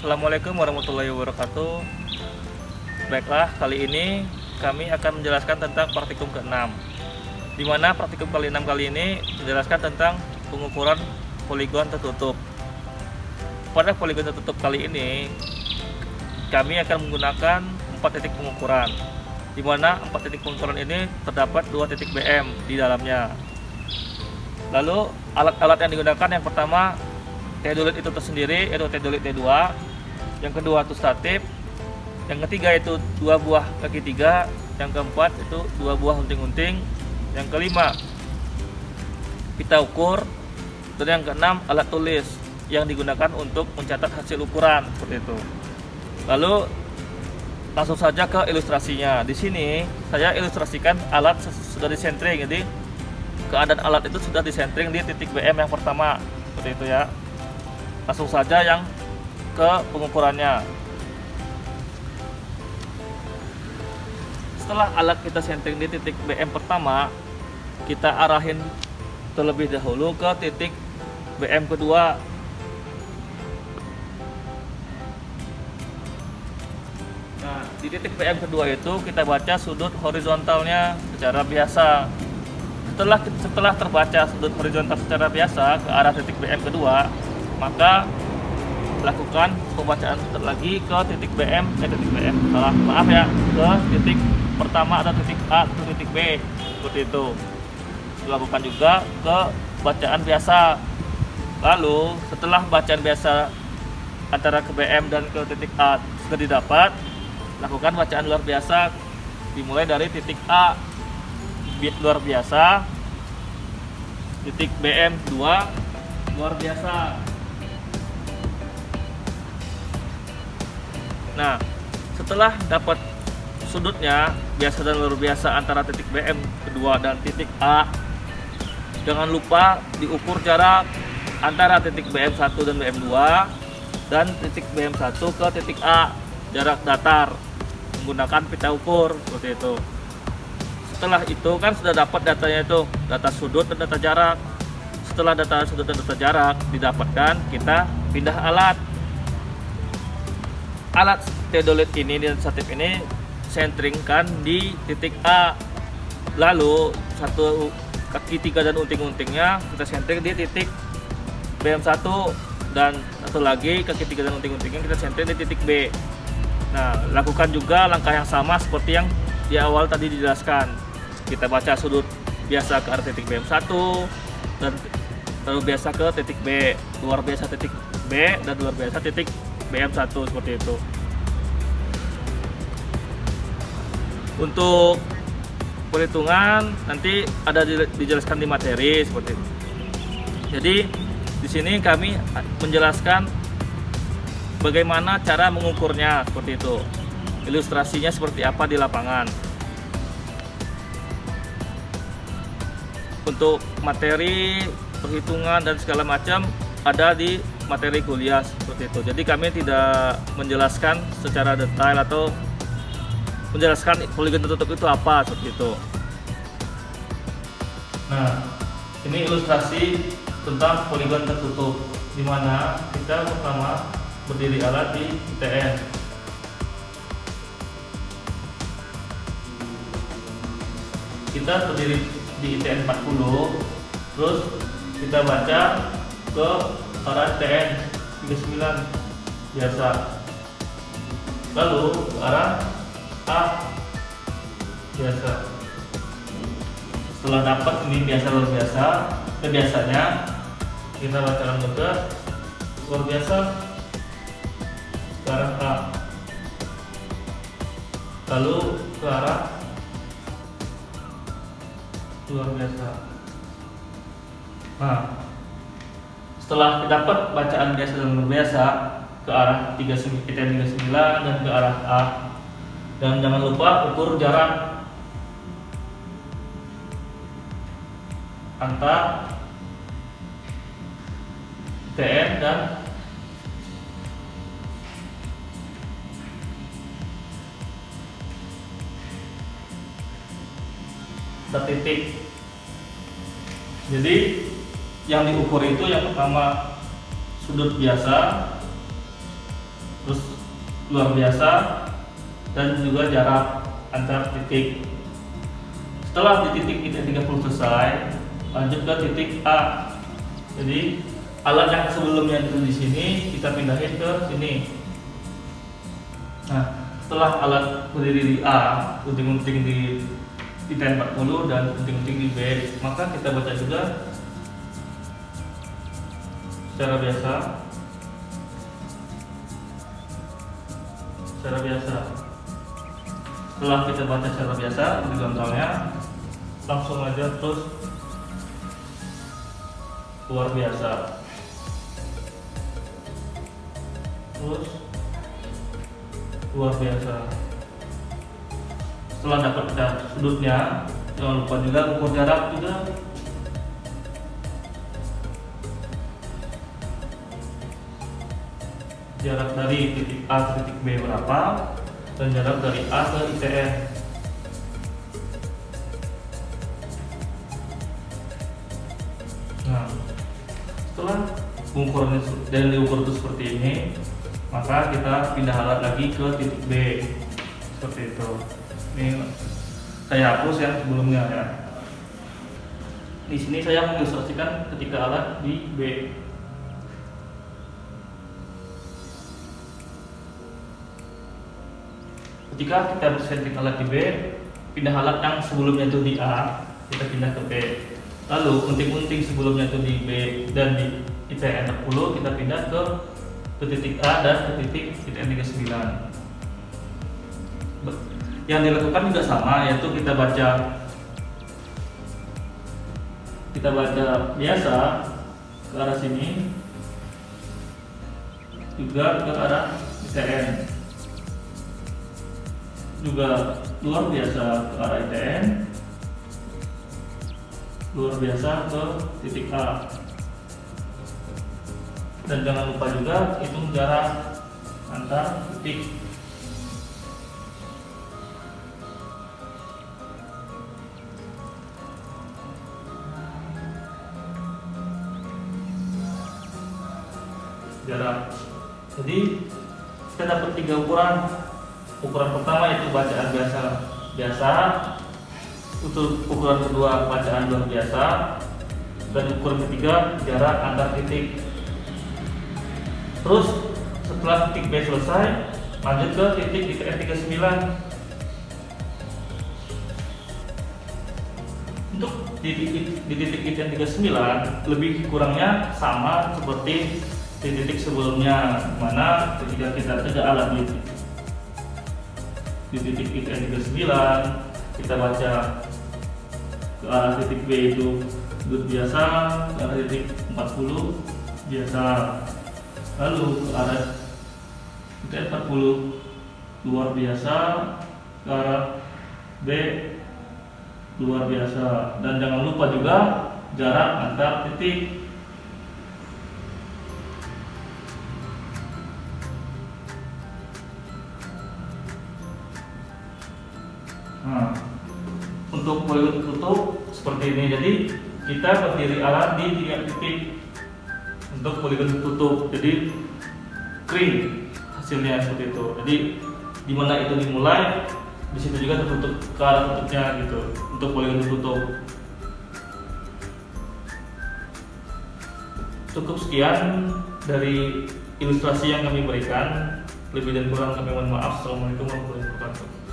Assalamualaikum warahmatullahi wabarakatuh. Baiklah, kali ini kami akan menjelaskan tentang praktikum ke-6, di mana praktikum kali 6 kali ini menjelaskan tentang pengukuran poligon tertutup. Pada poligon tertutup kali ini kami akan menggunakan 4 titik pengukuran, di mana 4 titik pengukuran ini terdapat 2 titik BM di dalamnya. Lalu alat-alat yang digunakan yang pertama teodolit itu tersendiri, yaitu teodolit T2. Yang kedua itu statif. Yang ketiga itu 2 buah kaki 3. Yang keempat itu 2 buah unting-unting. Yang kelima pita ukur. Dan yang keenam alat tulis yang digunakan untuk mencatat hasil ukuran, seperti itu. Lalu langsung saja ke ilustrasinya. Di sini saya ilustrasikan alat sudah disentring, jadi keadaan alat itu sudah disentring di titik BM yang pertama, seperti itu ya. Langsung saja yang ke pengukurannya. Setelah alat kita sentring di titik BM pertama, kita arahin terlebih dahulu ke titik BM kedua. Nah, di titik BM kedua itu kita baca sudut horizontalnya secara biasa. Setelah terbaca sudut horizontal secara biasa ke arah titik BM kedua, maka lakukan pembacaan lagi ke titik BM, ke titik pertama atau titik A atau titik B, seperti itu. Dilakukan juga ke bacaan biasa. Lalu setelah bacaan biasa antara ke BM dan ke titik A sudah didapat, lakukan bacaan luar biasa dimulai dari titik A luar biasa, titik BM 2 luar biasa. Nah, setelah dapat sudutnya biasa dan luar biasa antara titik BM kedua dan titik A, jangan lupa diukur jarak antara titik BM 1 dan BM 2 dan titik BM 1 ke titik A, jarak datar menggunakan pita ukur, seperti itu. Setelah itu kan sudah dapat datanya itu, data sudut dan data jarak. Setelah data sudut dan data jarak didapatkan, kita pindah alat. Alat teodolit ini dan statif ini sentringkan di titik A. Lalu satu kaki 3 dan unting-untingnya kita sentring di titik BM1, dan satu lagi kaki 3 dan unting-untingnya kita sentring di titik B. Nah, lakukan juga langkah yang sama seperti yang di awal tadi dijelaskan. Kita baca sudut biasa ke arah titik BM1 dan lalu biasa ke titik B, luar biasa titik B, dan luar biasa titik BM1, seperti itu. Untuk perhitungan nanti ada dijelaskan di materi, seperti itu. Jadi di sini kami menjelaskan bagaimana cara mengukurnya, seperti itu. Ilustrasinya seperti apa di lapangan. Untuk materi, perhitungan dan segala macam ada di materi kuliah, seperti itu. Jadi kami tidak menjelaskan secara detail atau menjelaskan poligon tertutup itu apa, seperti itu. Nah, ini ilustrasi tentang poligon tertutup, di mana kita pertama berdiri alat di ITN. Kita berdiri di ITN 40, terus kita baca ke arah ITN 39 biasa, lalu ke arah A biasa. Setelah dapat ini biasa luar biasa, biasanya kita bacakan juga luar biasa ke arah A, lalu ke arah luar biasa. Nah, setelah dapat bacaan biasa dan luar biasa ke arah 39 dan ke arah A, dan jangan lupa ukur jarak antara TN dan titik. Jadi yang diukur itu yang pertama sudut biasa, terus luar biasa, dan juga jarak antar titik. Setelah di titik IT30 selesai, lanjut ke titik A. Jadi alat yang sebelumnya itu di sini kita pindahin ke sini. Nah, setelah alat berdiri di A, gunting-gunting di IT40 dan gunting-gunting di B, maka kita baca juga secara biasa. Setelah kita baca secara biasa, horizontalnya langsung aja terus luar biasa, terus luar biasa. Setelah dapat sudutnya, jangan lupa juga ukur jarak juga. Jarak dari titik A ke titik B berapa, dan jarak dari A ke ITN. Nah, setelah pengukuran dan diukur itu seperti ini, maka kita pindah alat lagi ke titik B seperti itu. Ini saya hapus yang sebelumnya ya. Di sini saya mengilustrasikan ketika alat di B. Ketika kita setting alat di B, pindah alat yang sebelumnya itu di A, kita pindah ke B. Lalu gunting-gunting sebelumnya itu di B dan di ITN40, kita pindah ke titik A dan ke titik ITN39. Yang dilakukan juga sama, yaitu kita baca biasa ke arah sini, juga ke arah ITN, juga luar biasa ke arah ITN, luar biasa ke titik A. Dan jangan lupa juga hitung jarak antar titik. Jarak. Jadi kita dapat 3 ukuran. Ukuran pertama yaitu bacaan biasa. Untuk ukuran kedua bacaan luar biasa, dan ukuran ketiga jarak antar titik. Terus setelah titik B selesai, lanjut ke titik ITN39. Untuk di titik ITN39 lebih kurangnya sama seperti di titik sebelumnya, mana ketika kita tegak alat di titik ITN39, kita baca ke arah titik B itu sudut biasa, ke arah titik 40 biasa, lalu ke arah titik 40 luar biasa, ke arah B luar biasa. Dan jangan lupa juga jarak antar titik. Nah, untuk poligon tertutup seperti ini. Jadi kita berdiri alat di 3 titik untuk poligon tertutup. Jadi kering hasilnya seperti itu. Jadi di mana itu dimulai, di situ juga tertutup ke arah tutupnya gitu. Untuk poligon tertutup. Cukup sekian dari ilustrasi yang kami berikan. Lebih dan kurang kami mohon maaf. Assalamualaikum warahmatullahi wabarakatuh.